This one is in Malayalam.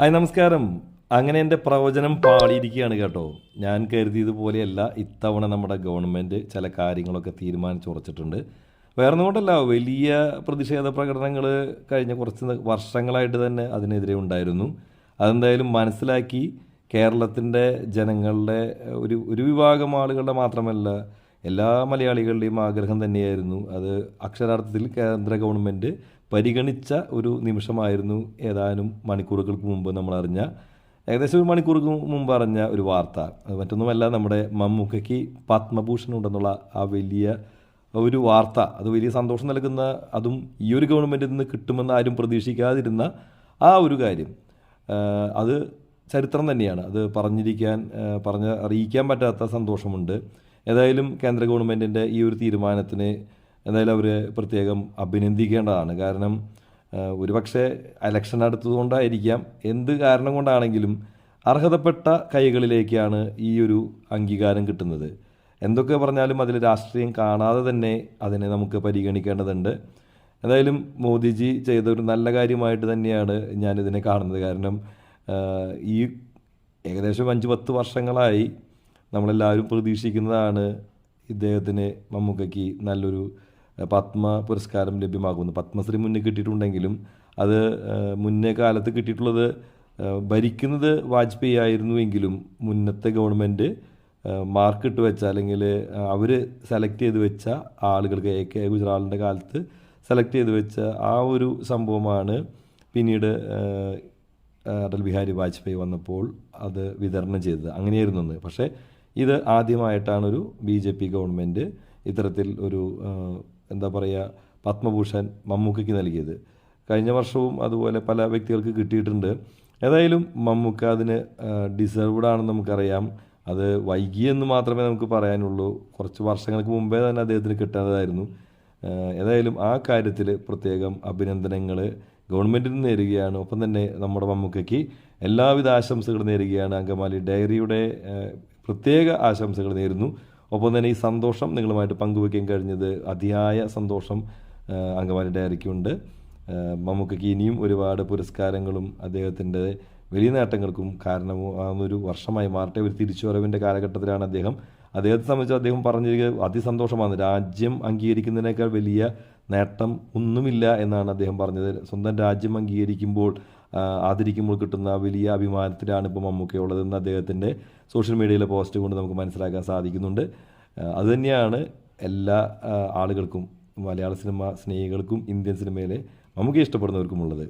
ഹായ് നമസ്കാരം. അങ്ങനെ എൻ്റെ പ്രവചനം പാളിയിരിക്കുകയാണ് കേട്ടോ. ഞാൻ കരുതിയതുപോലെയല്ല ഇത്തവണ നമ്മുടെ ഗവൺമെൻറ് ചില കാര്യങ്ങളൊക്കെ തീരുമാനിച്ചുറച്ചിട്ടുണ്ട്. വേറൊന്നും കൊണ്ടല്ല, വലിയ പ്രതിഷേധ പ്രകടനങ്ങൾ കഴിഞ്ഞ കുറച്ച് വർഷങ്ങളായിട്ട് തന്നെ അതിനെതിരെ ഉണ്ടായിരുന്നു. അതെന്തായാലും മനസ്സിലാക്കി കേരളത്തിൻ്റെ ജനങ്ങളുടെ ഒരു ഒരു വിഭാഗം ആളുകളുടെ മാത്രമല്ല, എല്ലാ മലയാളികളുടെയും ആഗ്രഹം തന്നെയായിരുന്നു. അത് അക്ഷരാർത്ഥത്തിൽ കേന്ദ്ര ഗവൺമെൻറ് പരിഗണിച്ച ഒരു നിമിഷമായിരുന്നു. ഏതാനും മണിക്കൂറുകൾക്ക് മുമ്പ് നമ്മൾ അറിഞ്ഞ, ഏകദേശം ഒരു മണിക്കൂർക്ക് മുമ്പ് അറിഞ്ഞ ഒരു വാർത്ത. അത് മറ്റൊന്നുമല്ല, നമ്മുടെ മമ്മൂക്കയ്ക്ക് പത്മഭൂഷൺ ഉണ്ടെന്നുള്ള ആ വലിയ ഒരു വാർത്ത. അത് വലിയ സന്തോഷം നൽകുന്ന, അതും ഈ ഒരു ഗവൺമെൻറ്റിൽ നിന്ന് കിട്ടുമെന്ന് ആരും പ്രതീക്ഷിക്കാതിരുന്ന ആ ഒരു കാര്യം. അത് ചരിത്രം തന്നെയാണ്. അത് അറിയിക്കാൻ പറ്റാത്ത സന്തോഷമുണ്ട്. ഏതായാലും കേന്ദ്ര ഗവൺമെൻറ്റിൻ്റെ ഈ ഒരു തീരുമാനത്തിന് എന്തായാലും അവർ പ്രത്യേകം അഭിനന്ദിക്കേണ്ടതാണ്. കാരണം ഒരുപക്ഷെ ഇലക്ഷൻ അടുത്തതുകൊണ്ടായിരിക്കാം, എന്ത് കാരണം കൊണ്ടാണെങ്കിലും അർഹതപ്പെട്ട കൈകളിലേക്കാണ് ഈ ഒരു അംഗീകാരം കിട്ടുന്നത്. എന്തൊക്കെ പറഞ്ഞാലും അതിൽ രാഷ്ട്രീയം കാണാതെ തന്നെ അതിനെ നമുക്ക് പരിഗണിക്കേണ്ടതുണ്ട്. എന്തായാലും മോദിജി ചെയ്ത ഒരു നല്ല കാര്യമായിട്ട് തന്നെയാണ് ഞാനിതിനെ കാണുന്നത്. കാരണം ഈ ഏകദേശം 5-10 വർഷങ്ങളായി നമ്മളെല്ലാവരും പ്രതീക്ഷിക്കുന്നതാണ് ഇദ്ദേഹത്തിന്, മമ്മൂക്കയ്ക്ക് നല്ലൊരു പത്മ പുരസ്കാരം ലഭ്യമാകുന്നു. പത്മശ്രീ മുന്നേ കിട്ടിയിട്ടുണ്ടെങ്കിലും അത് മുന്നേ കാലത്ത് കിട്ടിയിട്ടുള്ളത് ഭരിക്കുന്നത് വാജ്പേയി ആയിരുന്നുവെങ്കിലും മുന്നത്തെ ഗവൺമെൻറ് മാർക്കിട്ട് വെച്ച, അല്ലെങ്കിൽ അവർ സെലക്ട് ചെയ്ത് വെച്ച ആളുകൾക്ക്, AK ഗുജറാളിൻ്റെ കാലത്ത് സെലക്ട് ചെയ്ത് വെച്ച ആ ഒരു സംഭവമാണ് പിന്നീട് അടൽ ബിഹാരി വാജ്പേയി വന്നപ്പോൾ അത് വിതരണം ചെയ്തത്. അങ്ങനെയായിരുന്നു. പക്ഷേ ഇത് ആദ്യമായിട്ടാണൊരു BJP ഗവൺമെൻറ് ഇത്തരത്തിൽ ഒരു എന്താ പറയുക, പത്മഭൂഷൺ മമ്മൂക്കയ്ക്ക് നൽകിയത്. കഴിഞ്ഞ വർഷവും അതുപോലെ പല വ്യക്തികൾക്ക് കിട്ടിയിട്ടുണ്ട്. ഏതായാലും മമ്മൂക്ക അതിന് ഡിസേർവ്ഡ് ആണെന്ന് നമുക്കറിയാം. അത് വൈകിയെന്ന് മാത്രമേ നമുക്ക് പറയാനുള്ളൂ. കുറച്ച് വർഷങ്ങൾക്ക് മുമ്പേ തന്നെ അദ്ദേഹത്തിന് കിട്ടേണ്ടതായിരുന്നു. ഏതായാലും ആ കാര്യത്തിൽ പ്രത്യേകം അഭിനന്ദനങ്ങൾ ഗവൺമെൻറ്റിന് നേരുകയാണ്. ഒപ്പം തന്നെ നമ്മുടെ മമ്മൂക്കയ്ക്ക് എല്ലാവിധ ആശംസകൾ നേരുകയാണ്. അങ്കമാലി ഡയറിയുടെ പ്രത്യേക ആശംസകൾ നേരുന്നു. ഒപ്പം തന്നെ ഈ സന്തോഷം നിങ്ങളുമായിട്ട് പങ്കുവയ്ക്കാൻ കഴിഞ്ഞത് അതിയായ സന്തോഷം അങ്കമാലി ഡയറിക്കുണ്ട്. മമ്മൂക്കയ്ക്ക് ഇനിയും ഒരുപാട് പുരസ്കാരങ്ങളും അദ്ദേഹത്തിൻ്റെ വലിയ നേട്ടങ്ങൾക്കും കാരണമാകുന്നൊരു വർഷമായി മാറട്ടെ. ഒരു തിരിച്ചുവരവിൻ്റെ കാലഘട്ടത്തിലാണ് അദ്ദേഹത്തെ സംബന്ധിച്ച് അദ്ദേഹം പറഞ്ഞിരിക്കുന്നത് അതിസന്തോഷമാണ്. രാജ്യം അംഗീകരിക്കുന്നതിനേക്കാൾ വലിയ നേട്ടം ഒന്നുമില്ല എന്നാണ് അദ്ദേഹം പറഞ്ഞത്. സ്വന്തം രാജ്യം ആദരിക്കുമ്പോൾ കിട്ടുന്ന വലിയ അഭിമാനത്തിലാണ് ഇപ്പോൾ മമ്മൂക്കയുള്ളതെന്ന് അദ്ദേഹത്തിൻ്റെ സോഷ്യൽ മീഡിയയിലെ പോസ്റ്റ് കൊണ്ട് നമുക്ക് മനസ്സിലാക്കാൻ സാധിക്കുന്നുണ്ട്. അതുതന്നെയാണ് എല്ലാ ആളുകൾക്കും, മലയാള സിനിമ സ്നേഹികൾക്കും ഇന്ത്യൻ സിനിമയിലെ മമ്മൂക്കയെ ഇഷ്ടപ്പെടുന്നവർക്കുമുള്ളത്.